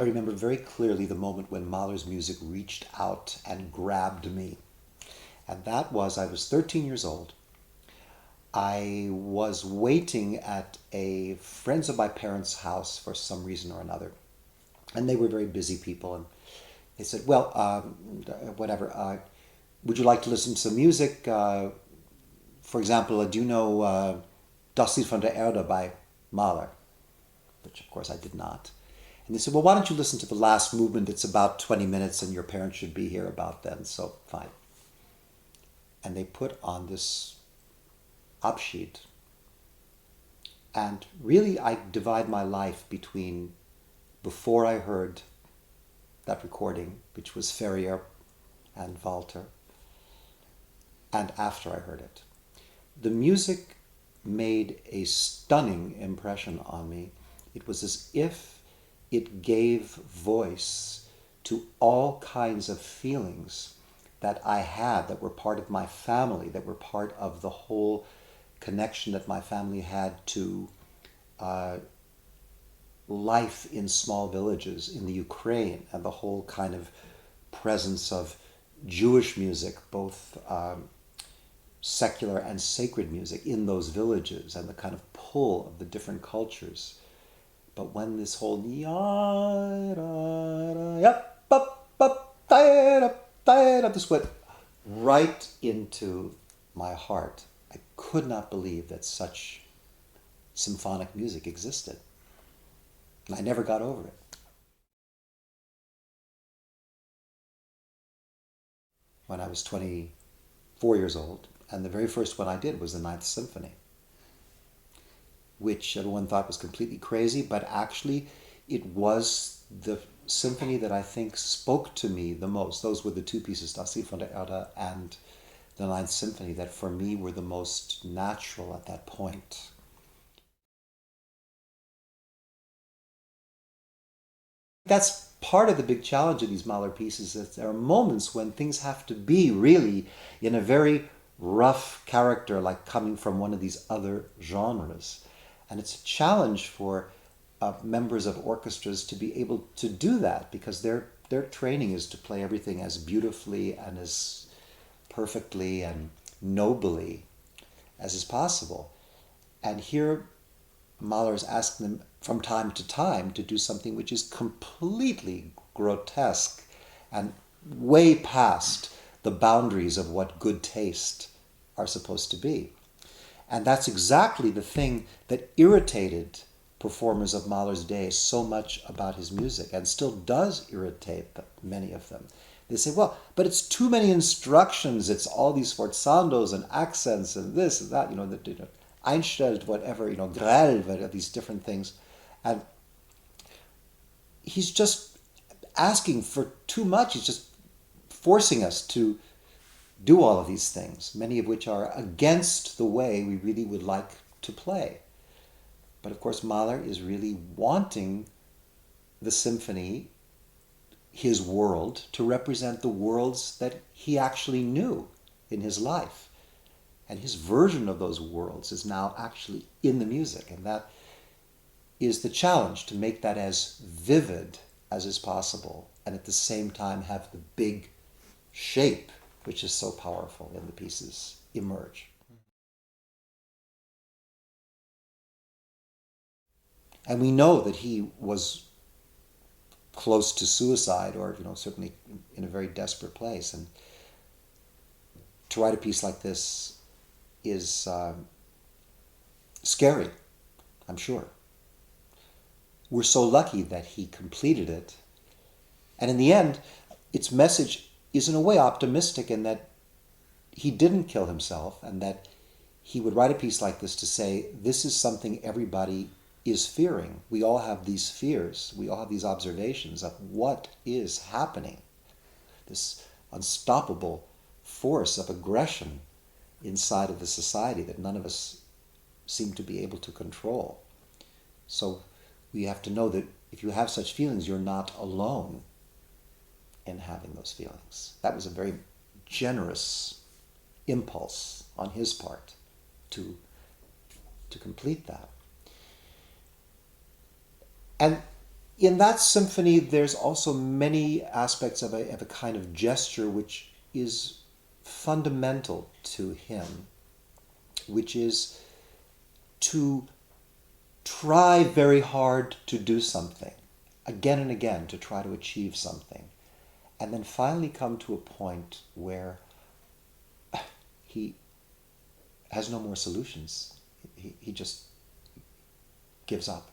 I remember very clearly the moment when Mahler's music reached out and grabbed me. And that was, I was 13 years old. I was waiting at a friends of my parents' house for some reason or another. And they were very busy people. And they said, well, whatever, would you like to listen to some music? For example, do you know Das Lied von der Erde by Mahler? Which, of course, I did not. And they said, well, why don't you listen to the last movement? It's about 20 minutes and your parents should be here about then, so fine. And they put on this Abschied. And really, I divide my life between before I heard that recording, which was Ferrier and Walter, and after I heard it. The music made a stunning impression on me. It was as if it gave voice to all kinds of feelings that I had, that were part of my family, that were part of the whole connection that my family had to life in small villages in the Ukraine, and the whole kind of presence of Jewish music, both secular and sacred music in those villages, and the kind of pull of the different cultures. But when this whole this went right into my heart, I could not believe that such symphonic music existed. And I never got over it. When I was 24 years old, and the very first one I did was the Ninth Symphony, which everyone thought was completely crazy, but actually it was the symphony that I think spoke to me the most. Those were the two pieces, Das Lied von der Erde and the Ninth Symphony, that for me were the most natural at that point. That's part of the big challenge of these Mahler pieces, that there are moments when things have to be really in a very rough character, like coming from one of these other genres. And it's a challenge for members of orchestras to be able to do that, because their training is to play everything as beautifully and as perfectly and nobly as is possible. And here Mahler is asking them from time to time to do something which is completely grotesque and way past the boundaries of what good taste are supposed to be. And that's exactly the thing that irritated performers of Mahler's day so much about his music, and still does irritate many of them. They say, well, but it's too many instructions. It's all these sforzandos and accents and this and that, einstellt, whatever, grell, these different things. And he's just asking for too much. He's just forcing us to do all of these things, many of which are against the way we really would like to play. But of course, Mahler is really wanting the symphony, his world, to represent the worlds that he actually knew in his life. And his version of those worlds is now actually in the music. And that is the challenge, to make that as vivid as is possible, and at the same time have the big shape, which is so powerful in the pieces, emerge. And we know that he was close to suicide, or certainly in a very desperate place. And to write a piece like this is scary, I'm sure. We're so lucky that he completed it. And in the end, its message is in a way optimistic, in that he didn't kill himself, and that he would write a piece like this to say, this is something everybody is fearing. We all have these fears. We all have these observations of what is happening. This unstoppable force of aggression inside of the society that none of us seem to be able to control. So we have to know that if you have such feelings, you're not alone in having those feelings. That was a very generous impulse on his part to complete that. And In that symphony, there's also many aspects of a kind of gesture which is fundamental to him, which is to try very hard to do something, again and again, to try to achieve something, and then finally come to a point where he has no more solutions. He just gives up.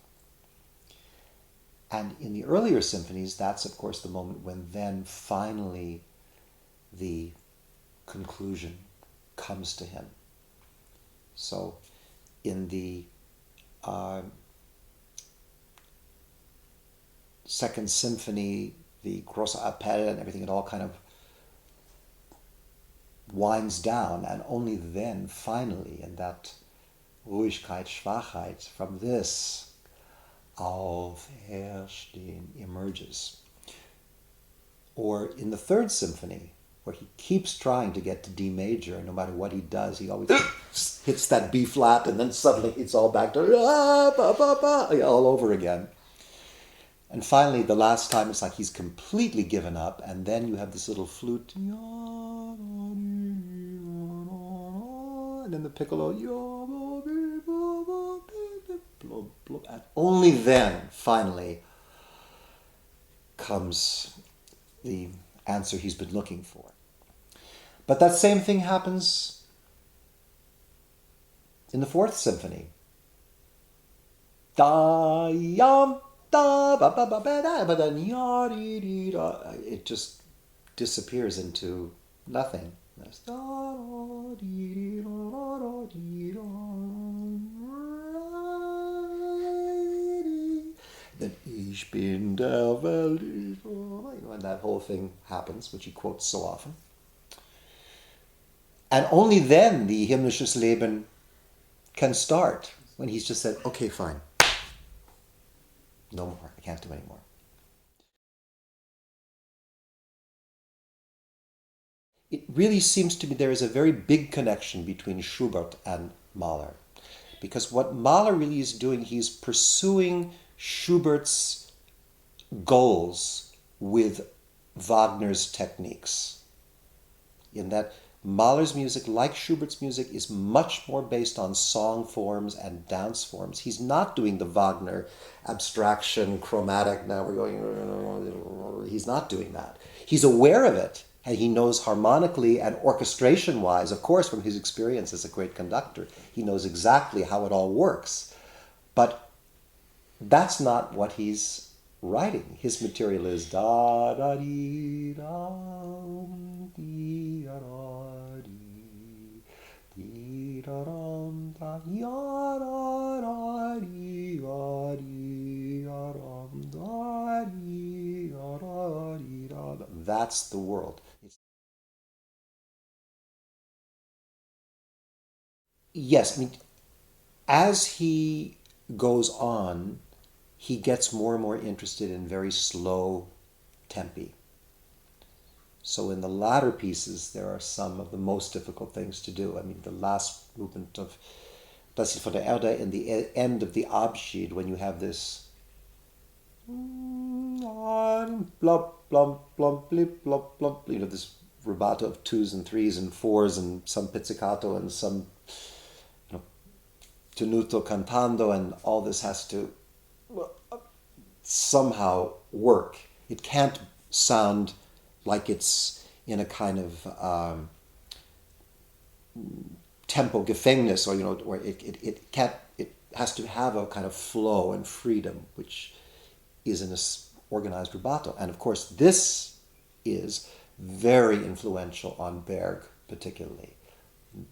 And in the earlier symphonies, that's of course the moment when then finally the conclusion comes to him. So in the Second Symphony, the Grosse Appell and everything, it all kind of winds down, and only then, finally, in that Ruhigkeit, Schwachheit, from this Auferstehen emerges. Or in the Third Symphony, where he keeps trying to get to D major, and no matter what he does, he always hits that B flat, and then suddenly it's all back to all over again. And finally, the last time, it's like he's completely given up, and then you have this little flute, and then the piccolo, and only then, finally, comes the answer he's been looking for. But that same thing happens in the Fourth Symphony. It just disappears into nothing. Then Ich bin der Welt, and that whole thing happens, which he quotes so often. And only then the Himmlisches Leben can start, when he's just said, okay, fine. No more. I can't do any more. It really seems to me there is a very big connection between Schubert and Mahler. Because what Mahler really is doing, he's pursuing Schubert's goals with Wagner's techniques. In that Mahler's music, like Schubert's music, is much more based on song forms and dance forms. He's not doing the Wagner abstraction, chromatic, now we're going, he's not doing that. He's aware of it, and he knows harmonically and orchestration-wise, of course, from his experience as a great conductor, he knows exactly how it all works. But that's not what he's writing. His material is da da dee da dee da dee dee da dum da ya da da dee da dee da dum da dee da da dee da. That's the world. Yes, I mean, as he goes on, he gets more and more interested in very slow tempi. So in the latter pieces, there are some of the most difficult things to do. I mean, the last movement of Das ist von der Erde in the end of the Abschied, when you have this blop, blop, blop, blip, blop, blop, this rubato of twos and threes and fours and some pizzicato and some tenuto cantando, and all this has to somehow work. It can't sound like it's in a kind of tempo gefängnis, or or it can't. It has to have a kind of flow and freedom, which is in this organized rubato. And of course, this is very influential on Berg, particularly.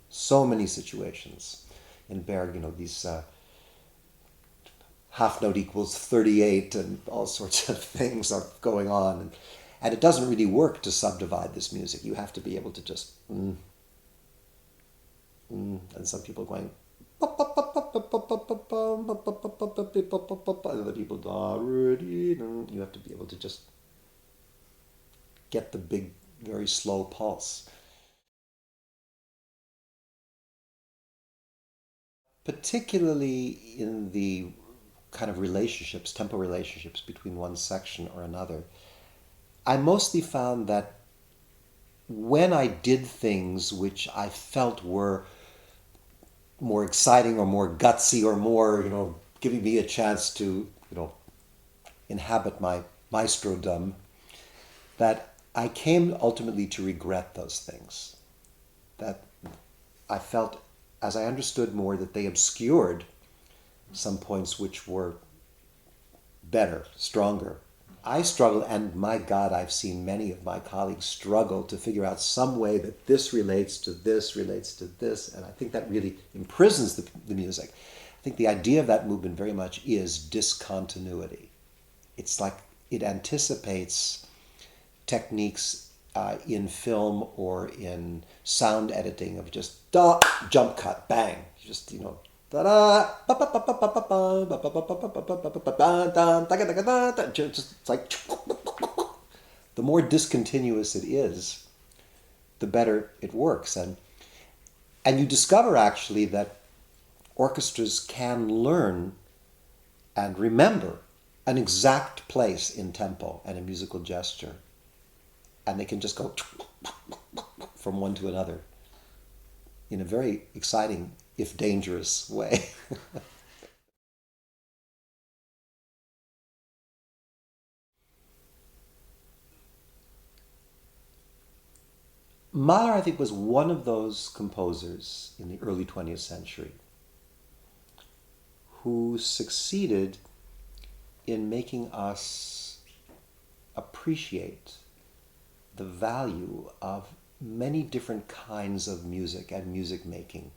So many situations in Berg, these half note equals 38 and all sorts of things are going on. And it doesn't really work to subdivide this music. You have to be able to just and some people are going and other people you have to be able to just get the big, very slow pulse. Particularly in the kind of relationships, tempo relationships between one section or another, I mostly found that when I did things which I felt were more exciting or more gutsy or more, giving me a chance to, inhabit my maestrodom, that I came ultimately to regret those things. That I felt, as I understood more, that they obscured some points which were better, stronger. I struggled, and my God, I've seen many of my colleagues struggle to figure out some way that this relates to this, and I think that really imprisons the music. I think the idea of that movement very much is discontinuity. It's like it anticipates techniques in film or in sound editing of just jump cut, bang, just da-da, just it's like the more discontinuous it is, the better it works. And you discover actually that orchestras can learn and remember an exact place in tempo and a musical gesture. And they can just go from one to another in a very exciting, if dangerous, way. Mahler, I think, was one of those composers in the early 20th century who succeeded in making us appreciate the value of many different kinds of music and music making,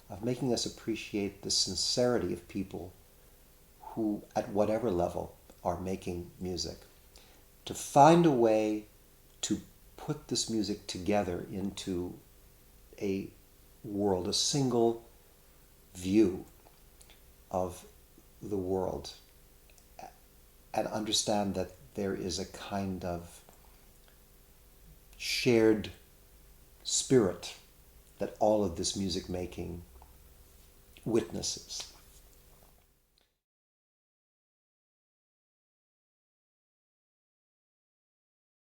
of making us appreciate the sincerity of people who, at whatever level, are making music, to find a way to put this music together into a world, a single view of the world, and understand that there is a kind of shared spirit that all of this music making witnesses.